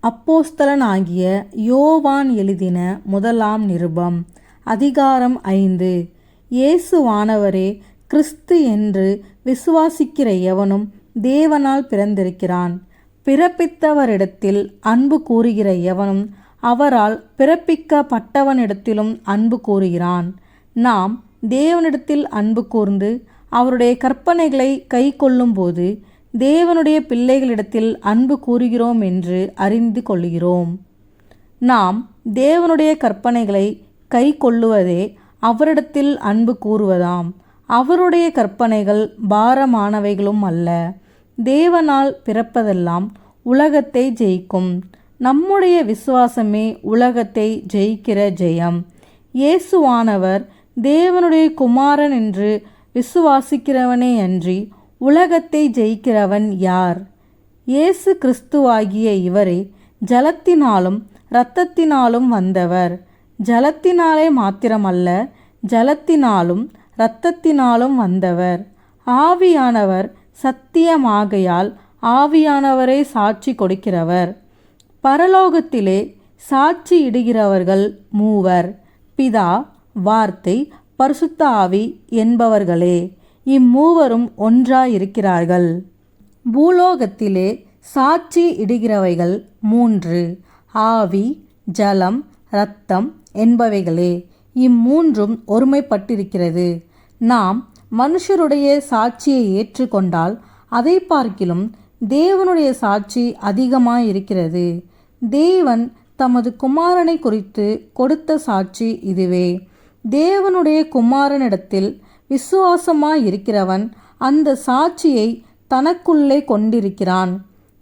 அப்போஸ்தலனாகிய யோவான் எழுதின முதலாம் நிருபம். அதிகாரம் 5. இயேசுவானவரே கிறிஸ்து என்று விசுவாசிக்கிற எவனும் தேவனால் பிறந்திருக்கிறான். பிறப்பித்தவரிடத்தில் அன்பு கூறுகிற எவனும் அவரால் பிறப்பிக்கப்பட்டவனிடத்திலும் அன்பு கூறுகிறான். நாம் தேவனிடத்தில் அன்பு கூர்ந்து அவருடைய கற்பனைகளை கை கொள்ளும்போது தேவனுடைய பிள்ளைகளிடத்தில் அன்பு கூறுகிறோம் என்று அறிந்து கொள்கிறோம். நாம் தேவனுடைய கற்பனைகளை கை கொள்ளுவதே அவரிடத்தில் அன்பு கூறுவதாம். அவருடைய கற்பனைகள் பாரமானவைகளும் அல்ல. தேவனால் பிறப்பதெல்லாம் உலகத்தை ஜெயிக்கும். நம்முடைய விசுவாசமே உலகத்தை ஜெயிக்கிற ஜெயம். இயேசுவானவர் தேவனுடைய குமாரன் என்று விசுவாசிக்கிறவனே அன்றி உலகத்தை ஜெயிக்கிறவன் யார்? இயேசு கிறிஸ்துவாகிய இவரே ஜலத்தினாலும் இரத்தத்தினாலும் வந்தவர். ஜலத்தினாலே மாத்திரமல்ல, ஜலத்தினாலும் இரத்தத்தினாலும் வந்தவர். ஆவியானவர் சத்தியமாகையால் ஆவியானவரே சாட்சி கொடுக்கிறவர். பரலோகத்திலே சாட்சி இடுகிறவர்கள் மூவர், பிதா, வார்த்தை, பரிசுத்த ஆவி என்பவர்களே. இம்மூவரும் ஒன்றாயிருக்கிறார்கள். பூலோகத்திலே சாட்சி இடுகிறவைகள் மூன்று, ஆவி, ஜலம், இரத்தம் என்பவைகளே. இம்மூன்றும் ஒருமைப்பட்டிருக்கிறது. நாம் மனுஷருடைய சாட்சியை ஏற்றுக்கொண்டால் அதை பார்க்கிலும் தேவனுடைய சாட்சி அதிகமாயிருக்கிறது. தேவன் தமது குமாரனை குறித்து கொடுத்த சாட்சி இதுவே. தேவனுடைய குமாரனிடத்தில் விசுவாசமாயிருக்கிறவன் அந்த சாட்சியை தனக்குள்ளே கொண்டிருக்கிறான்.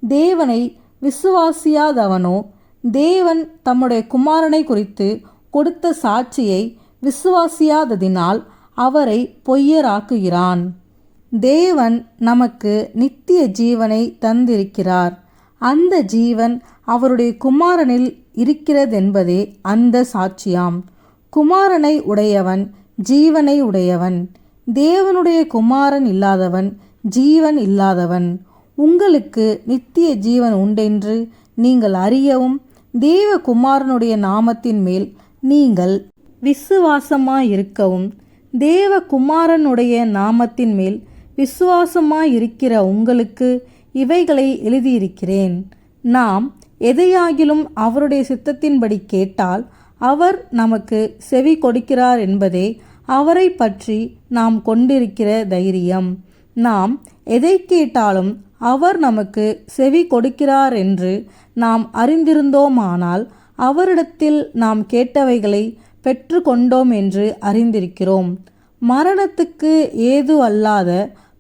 தேவனை விசுவாசியாதவனோ தேவன் தம்முடைய குமாரனை குறித்து கொடுத்த சாட்சியை விசுவாசியாததினால் அவரை பொய்யராக்குகிறான். தேவன் நமக்கு நித்திய ஜீவனை தந்திருக்கிறார். அந்த ஜீவன் அவருடைய குமாரனில் இருக்கிறதென்பதே அந்த சாட்சியாம். குமாரனை உடையவன் ஜீவனை உடையவன். தேவனுடைய குமாரன் இல்லாதவன் ஜீவன் இல்லாதவன். உங்களுக்கு நித்திய ஜீவன் உண்டென்று நீங்கள் அறியவும் தேவ குமாரனுடைய நாமத்தின் மேல் நீங்கள் விசுவாசமாயிருக்கவும், தேவ குமாரனுடைய நாமத்தின் மேல் விசுவாசமாயிருக்கிற உங்களுக்கு இவைகளை எழுதியிருக்கிறேன். நாம் எதையாகிலும் அவருடைய சித்தத்தின்படி கேட்டால் அவர் நமக்கு செவி கொடுக்கிறார் என்பதே அவரை பற்றி நாம் கொண்டிருக்கிற தைரியம். நாம் எதை கேட்டாலும் அவர் நமக்கு செவி கொடுக்கிறார் என்று நாம் அறிந்திருந்தோமானால் அவரிடத்தில் நாம் கேட்டவைகளை பெற்று கொண்டோம் என்று அறிந்திருக்கிறோம். மரணத்துக்கு ஏது அல்லாத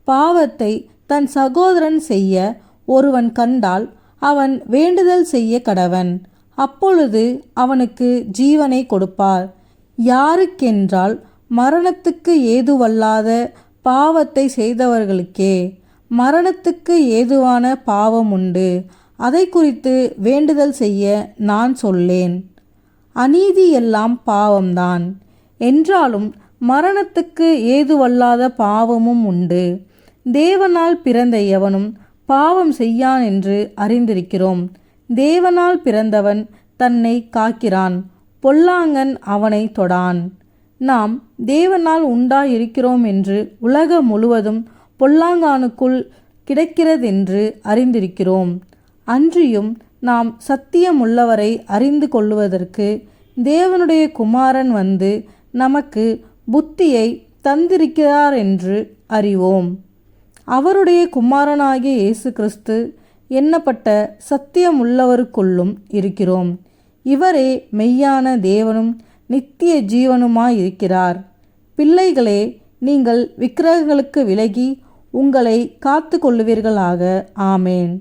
பாவத்தை தன் சகோதரன் செய்ய ஒருவன் கண்டால் அவன் வேண்டுதல் செய்ய கடவன். அப்பொழுது அவனுக்கு ஜீவனை கொடுப்பார். யாருக்கென்றால் மரணத்துக்கு ஏதுவல்லாத பாவத்தை செய்தவர்களுக்கே. மரணத்துக்கு ஏதுவான பாவம் உண்டு. அதை குறித்து வேண்டுதல் செய்ய நான் சொல்லேன். அநீதி எல்லாம் பாவம்தான். என்றாலும் மரணத்துக்கு ஏதுவல்லாத பாவமும் உண்டு. தேவனால் பிறந்த எவனும் பாவம் செய்யான் என்று அறிந்திருக்கிறோம். தேவனால் பிறந்தவன் தன்னை காக்கிறான், பொல்லாங்கன் அவனை தொடான். நாம் தேவனால் உண்டாயிருக்கிறோம் என்று உலகம் முழுவதும் பொல்லாங்கானுக்குள் கிடக்கிறதென்று அறிந்திருக்கிறோம். அன்றியும் நாம் சத்தியமுள்ளவரை அறிந்து கொள்ளுவதற்கு தேவனுடைய குமாரன் வந்து நமக்கு புத்தியை தந்திருக்கிறார் என்று அறிவோம். அவருடைய குமாரனாகிய இயேசு கிறிஸ்து எண்ணப்பட்ட சத்தியமுள்ளவருக்குள்ளும் இருக்கிறோம். இவரே மெய்யான தேவனும் நித்திய ஜீவனுமாயிருக்கிறார். பிள்ளைகளே, நீங்கள் விக்கிரகங்களுக்கு விலகி உங்களை காத்து கொள்ளுவீர்களாக. ஆமேன்.